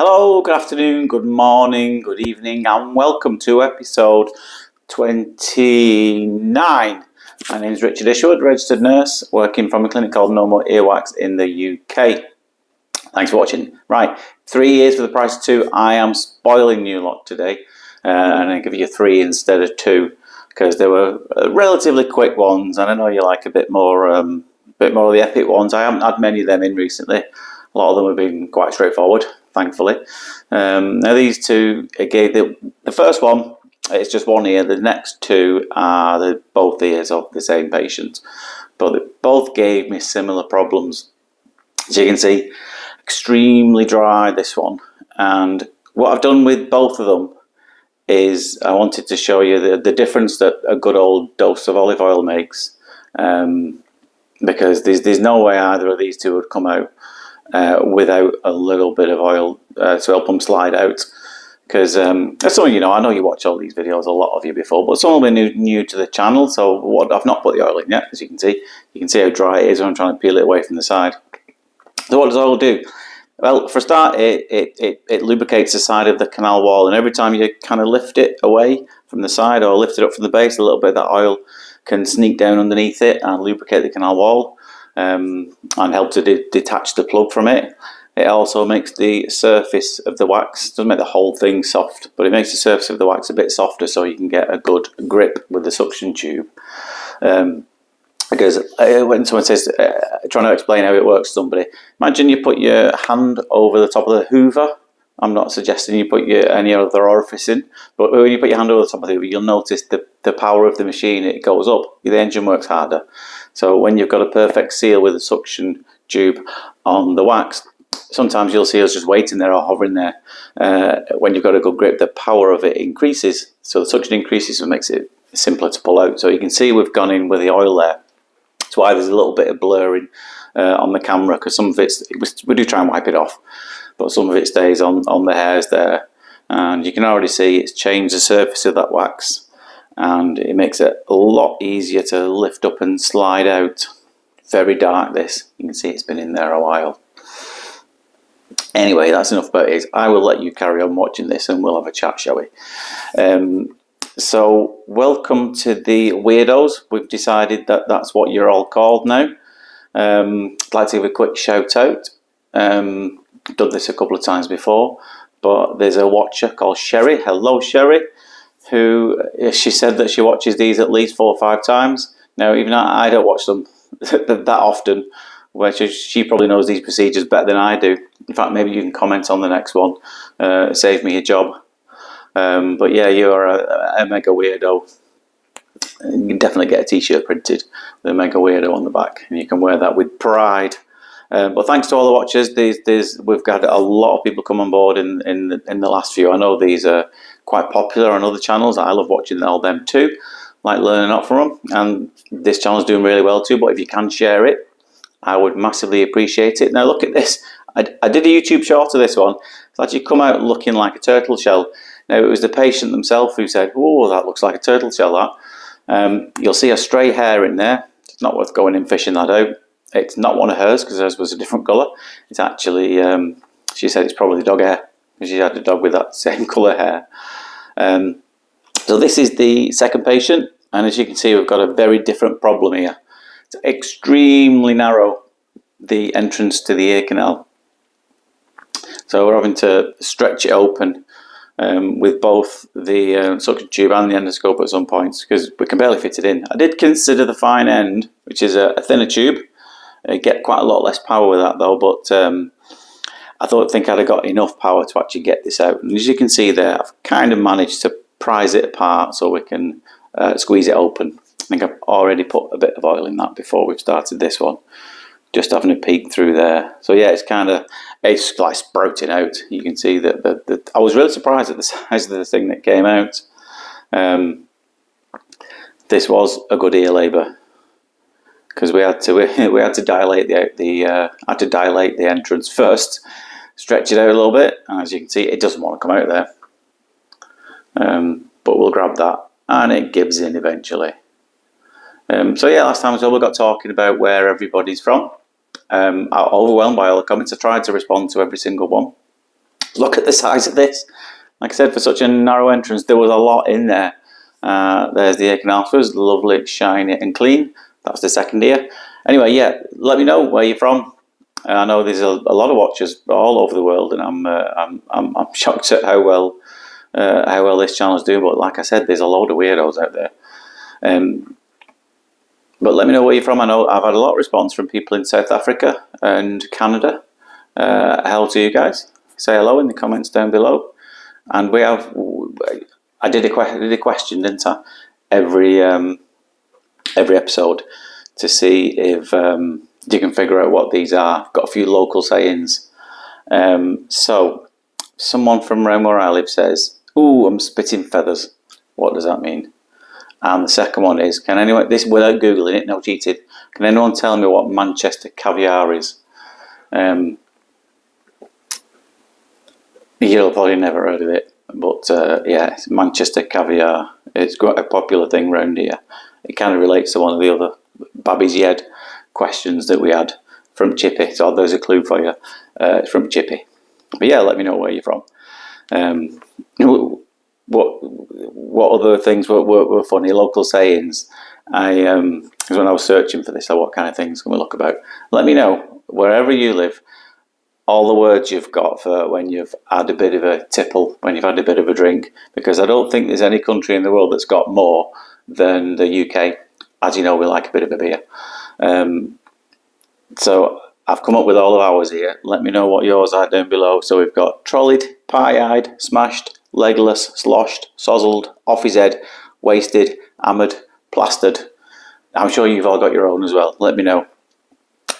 Hello, good afternoon, good morning, good evening, and welcome to episode 29. My name is Richard Ishwood, registered nurse, working from a clinic called No More Earwax in the UK. Thanks for watching. Right, 3 years for the price of 2. I am spoiling you lot today, and I give you 3 instead of 2 because they were relatively quick ones, and I know you like a bit more of the epic ones. I haven't had many of them in recently. A lot of them have been quite straightforward, thankfully. Now these two, again, the first one, it's just one ear. The next two are both ears of the same patient, but they both gave me similar problems. As you can see, extremely dry, this one. And what I've done with both of them is I wanted to show you the difference that a good old dose of olive oil makes, because there's no way either of these two would come out without a little bit of oil to help them slide out. Because as some of you know, I know you watch all these videos, a lot of you before, but some will be new to the channel. So I've not put the oil in yet, as you can see. You can see how dry it is when I'm trying to peel it away from the side. So what does oil do? Well, for a start, it lubricates the side of the canal wall, and every time you kind of lift it away from the side or lift it up from the base, a little bit of that oil can sneak down underneath it and lubricate the canal wall, and help to detach the plug from it. It also makes the surface of the wax, doesn't make the whole thing soft, but it makes the surface of the wax a bit softer so you can get a good grip with the suction tube. Because when someone says, trying to explain how it works to somebody, imagine you put your hand over the top of the hoover. I'm not suggesting you put any other orifice in, but when you put your hand over the top of the hoover, you'll notice the power of the machine, it goes up. The engine works harder. So when you've got a perfect seal with a suction tube on the wax, sometimes you'll see us just waiting there or hovering there. When you've got a good grip, the power of it increases. So the suction increases and makes it simpler to pull out. So you can see we've gone in with the oil there. That's why there's a little bit of blurring on the camera, because some of we do try and wipe it off, but some of it stays on the hairs there. And you can already see it's changed the surface of that wax, and it makes it a lot easier to lift up and slide out. Very dark, this. You can see it's been in there a while. Anyway, that's enough about it. I will let you carry on watching this and we'll have a chat, shall we? So, welcome to the weirdos. We've decided that that's what you're all called now. I'd like to give a quick shout out. I've done this a couple of times before, but there's a watcher called Sherry. Hello, Sherry, who she said that she watches these at least 4 or 5 times. Now, even I don't watch them that often, where she probably knows these procedures better than I do. In fact, maybe you can comment on the next one. Save me a job. But yeah, you are a mega weirdo. You can definitely get a t-shirt printed with a mega weirdo on the back, and you can wear that with pride. But thanks to all the watchers. We've got a lot of people come on board in the last few. I know these are quite popular on other channels. I love watching all them too, like learning up from them. And this channel's doing really well too. But if you can share it, I would massively appreciate it. Now look at this. I did a YouTube short of this one. It's actually come out looking like a turtle shell. Now, it was the patient themselves who said, "Oh, that looks like a turtle shell, that." You'll see a stray hair in there. It's not worth going in fishing that out. It's not one of hers, because hers was a different colour. It's actually, she said it's probably dog hair, because she had a dog with that same colour hair. So this is the second patient, and as you can see, we've got a very different problem here. It's extremely narrow, the entrance to the ear canal. So we're having to stretch it open with both the suction tube and the endoscope at some points, because we can barely fit it in. I did consider the fine end, which is a thinner tube. Get quite a lot less power with that though, but I think I'd have got enough power to actually get this out. And as you can see there, I've kind of managed to prise it apart so we can squeeze it open. I think I've already put a bit of oil in that before we've started this one. Just having a peek through there. So yeah, it's like sprouting out. You can see that I was really surprised at the size of the thing that came out. This was a good ear labour, because we had to dilate the entrance first, stretch it out a little bit, and as you can see, it doesn't want to come out there. But we'll grab that, and it gives in eventually. So yeah, last time as well we got talking about where everybody's from. I'm overwhelmed by all the comments. I tried to respond to every single one. Look at the size of this. Like I said, for such a narrow entrance, there was a lot in there. There's the Echinopsis, lovely, shiny and clean. That's the second ear. Anyway, yeah, let me know where you're from. I know there's a lot of watchers all over the world, and I'm shocked at how well this channel's doing. But like I said, there's a load of weirdos out there. But let me know where you're from. I know I've had a lot of response from people in South Africa and Canada. Hello to you guys. Say hello in the comments down below. And we have, I did a question, didn't I? Every episode to see if you can figure out what these are. I've got a few local sayings. So someone from around where I live says, "Ooh, I'm spitting feathers." What does that mean? And the second one is, can anyone, this without Googling it, no cheated, can anyone tell me what Manchester caviar is? You'll probably never heard of it, but yeah, it's Manchester caviar. It's quite a popular thing around here. It kind of relates to one of the other Babby's Yed questions that we had from Chippy. So there's a clue for you. It's from Chippy. But yeah, let me know where you're from. What other things were funny? Local sayings. Because when I was searching for this, what kind of things can we look about? Let me know, wherever you live, all the words you've got for when you've had a bit of a tipple, when you've had a bit of a drink, because I don't think there's any country in the world that's got more than the UK. As you know, we like a bit of a beer. So I've come up with all of ours here. Let me know what yours are down below. So we've got trolleyed, pie-eyed, smashed, legless, sloshed, sozzled, off his head, wasted, hammered, plastered. I'm sure you've all got your own as well. Let me know.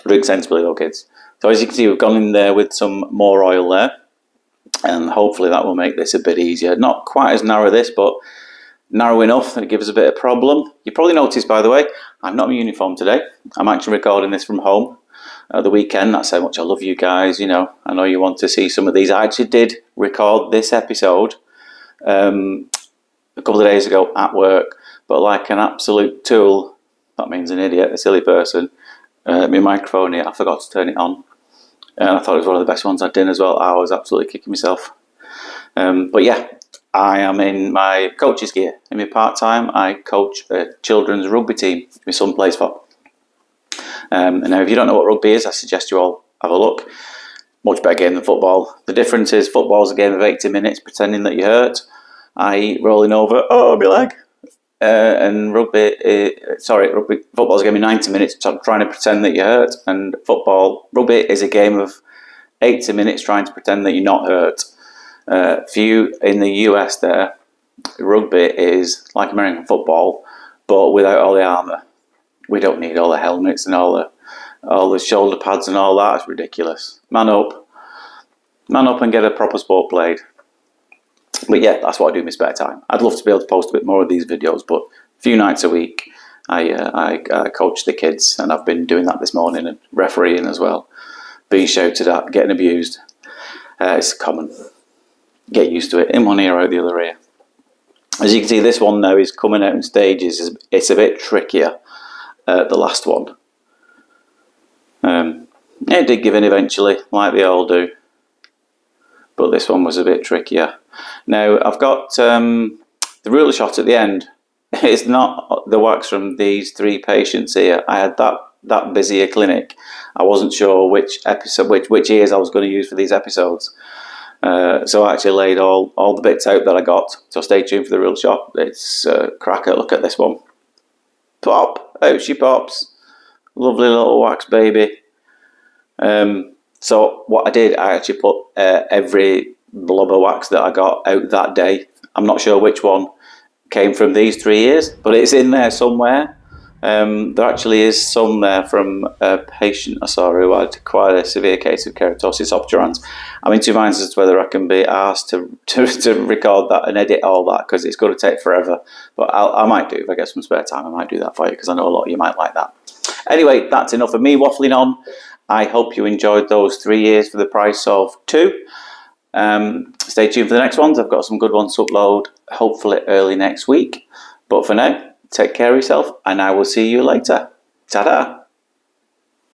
Drink sensibly though, kids. So as you can see, we've gone in there with some more oil there, and hopefully that will make this a bit easier. Not quite as narrow this, but narrow enough that it gives us a bit of problem. You probably noticed, by the way, I'm not in uniform today. I'm actually recording this from home at the weekend. That's how much I love you guys. You know, I know you want to see some of these. I actually did record this episode a couple of days ago at work, but like an absolute tool, that means an idiot, a silly person, my microphone here, I forgot to turn it on. And I thought it was one of the best ones I'd done as well. I was absolutely kicking myself. But yeah, I am in my coach's gear. In my part-time, I coach a children's rugby team my son plays for. And now if you don't know what rugby is, I suggest you all have a look. Much better game than football. The difference is football's a game of 80 minutes pretending that you're hurt, i.e. rolling over, oh, my leg. And football's a game of 90 minutes trying to pretend that you're hurt, and rugby is a game of 80 minutes trying to pretend that you're not hurt. For you in the US there, rugby is like American football, but without all the armour. We don't need all the helmets and all the shoulder pads and all that. It's ridiculous. Man up and get a proper sport played. But yeah, that's what I do in my spare time. I'd love to be able to post a bit more of these videos, but a few nights a week I coach the kids, and I've been doing that this morning and refereeing as well. Being shouted at, getting abused. It's common. Get used to it. In one ear, out the other ear. As you can see, this one now is coming out in stages. It's a bit trickier. The last one. It did give in eventually, like they all do. But this one was a bit trickier. Now, I've got the ruler shot at the end. It's not the wax from these 3 patients here. I had that busy a clinic. I wasn't sure which ears I was going to use for these episodes. So I actually laid all the bits out that I got. So stay tuned for the ruler shot. It's a cracker. Look at this one. Pop! Out she pops. Lovely little wax baby. So what I did, I actually put every blob of wax that I got out that day. I'm not sure which one came from these 3 ears, but it's in there somewhere. There actually is some there from a patient I saw who had quite a severe case of keratosis obturans. I'm in 2 minds as to whether I can be asked to record that and edit all that, because it's going to take forever. But I might do, if I get some spare time, I might do that for you, because I know a lot of you might like that. Anyway, that's enough of me waffling on. I hope you enjoyed those 3 years for the price of 2. Stay tuned for the next ones. I've got some good ones to upload, hopefully early next week. But for now, take care of yourself, and I will see you later. Ta-da!